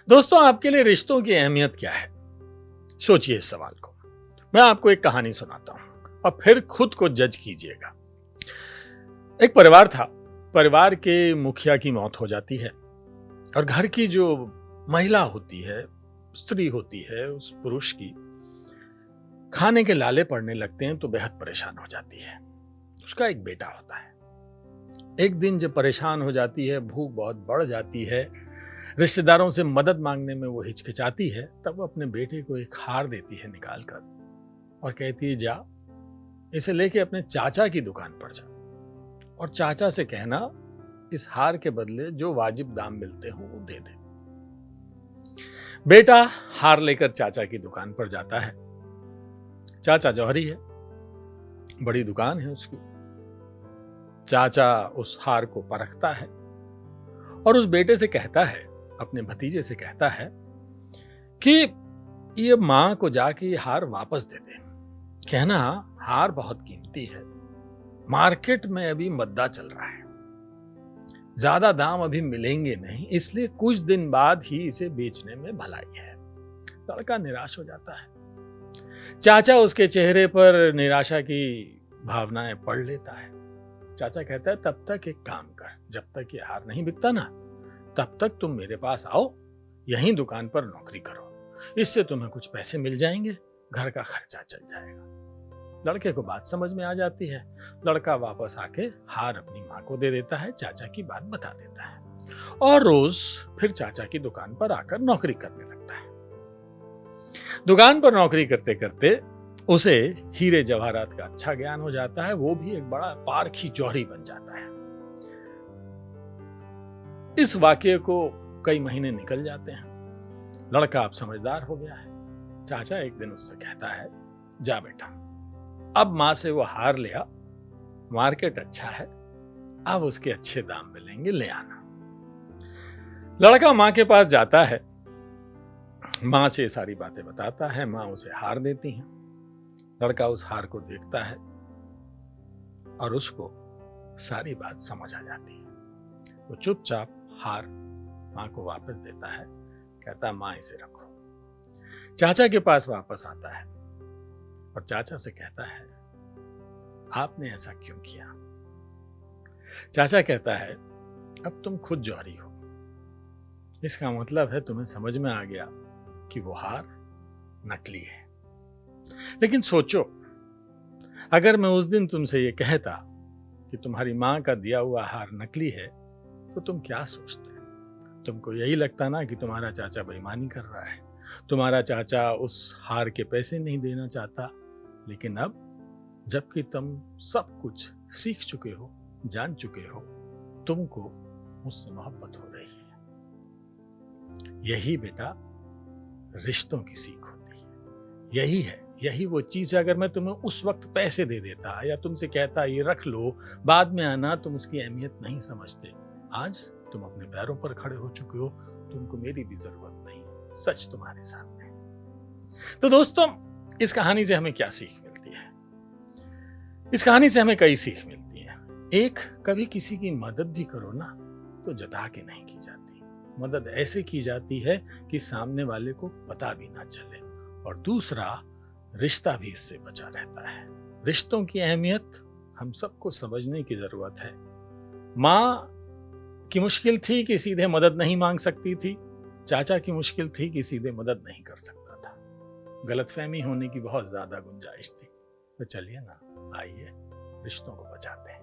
दोस्तों, आपके लिए रिश्तों की अहमियत क्या है? सोचिए इस सवाल को। मैं आपको एक कहानी सुनाता हूं और फिर खुद को जज कीजिएगा। एक परिवार था। परिवार के मुखिया की मौत हो जाती है और घर की जो महिला होती है, स्त्री होती है, उस पुरुष की खाने के लाले पड़ने लगते हैं तो बेहद परेशान हो जाती है। उसका एक बेटा होता है। एक दिन जब परेशान हो जाती है, भूख बहुत बढ़ जाती है, रिश्तेदारों से मदद मांगने में वो हिचकिचाती है, तब वो अपने बेटे को एक हार देती है निकाल कर और कहती है, जा इसे लेके अपने चाचा की दुकान पर जा और चाचा से कहना इस हार के बदले जो वाजिब दाम मिलते हो वो दे दे। बेटा हार लेकर चाचा की दुकान पर जाता है। चाचा जौहरी है, बड़ी दुकान है उसकी। चाचा उस हार को परखता है और उस बेटे से कहता है, अपने भतीजे से कहता है कि ये मां को जाके ये हार वापस दे दे। कहना हार बहुत कीमती है, मार्केट में अभी मद्दा चल रहा है, ज्यादा दाम अभी मिलेंगे नहीं, इसलिए कुछ दिन बाद ही इसे बेचने में भलाई है। लड़का निराश हो जाता है। चाचा उसके चेहरे पर निराशा की भावनाएं पढ़ लेता है। चाचा कहता है, तब तक एक काम कर, जब तक ये हार नहीं बिकता ना, तब तक तुम मेरे पास आओ, यहीं दुकान पर नौकरी करो, इससे तुम्हें कुछ पैसे मिल जाएंगे, घर का खर्चा चल जाएगा। लड़के को बात समझ में आ जाती है। लड़का वापस आके हार अपनी मां को दे देता है, चाचा की बात बता देता है और रोज फिर चाचा की दुकान पर आकर नौकरी करने लगता है। दुकान पर नौकरी करते करते उसे हीरे जवाहरात का अच्छा ज्ञान हो जाता है। वो भी एक बड़ा पारखी जौहरी बन जाता है। इस वाकये को कई महीने निकल जाते हैं। लड़का अब समझदार हो गया है। चाचा एक दिन उससे कहता है, जा बेटा, अब मां से वो हार ले आ, मार्केट अच्छा है, अब उसके अच्छे दाम मिलेंगे, ले आना। लड़का मां के पास जाता है, मां से सारी बातें बताता है, मां उसे हार देती हैं। लड़का उस हार को देखता है और उसको सारी बात समझ आ जाती है। वो चुपचाप हार मां को वापस देता है, कहता मां इसे रखो। चाचा के पास वापस आता है और चाचा से कहता है, आपने ऐसा क्यों किया? चाचा कहता है, अब तुम खुद जौहरी हो, इसका मतलब है तुम्हें समझ में आ गया कि वो हार नकली है। लेकिन सोचो, अगर मैं उस दिन तुमसे ये कहता कि तुम्हारी मां का दिया हुआ हार नकली है, तो तुम क्या सोचते? तुमको यही लगता ना कि तुम्हारा चाचा बेईमानी कर रहा है, तुम्हारा चाचा उस हार के पैसे नहीं देना चाहता। लेकिन अब जबकि तुम सब कुछ सीख चुके हो, जान चुके हो, तुमको मुझसे मोहब्बत हो रही है। यही बेटा रिश्तों की सीख होती है। यही वो चीज है। अगर मैं तुम्हें उस वक्त पैसे दे देता या तुमसे कहता ये रख लो, बाद में आना, तुम उसकी अहमियत नहीं समझते। आज तुम अपने पैरों पर खड़े हो चुके हो, तुमको मेरी भी जरूरत नहीं। सच तुम्हारे सामने। तो दोस्तों, इस कहानी से हमें क्या सीख मिलती है? इस कहानी से हमें कई सीख मिलती है। एक, कभी किसी की मदद भी करो ना तो जता के नहीं की जाती, मदद ऐसे की जाती है कि सामने वाले को पता भी ना चले। और दूसरा, रिश्ता भी इससे बचा रहता है। रिश्तों की अहमियत हम सबको समझने की जरूरत है। मां की मुश्किल थी कि सीधे मदद नहीं मांग सकती थी, चाचा की मुश्किल थी कि सीधे मदद नहीं कर सकता था। गलतफहमी होने की बहुत ज्यादा गुंजाइश थी। तो चलिए ना, आइए रिश्तों को बचाते हैं।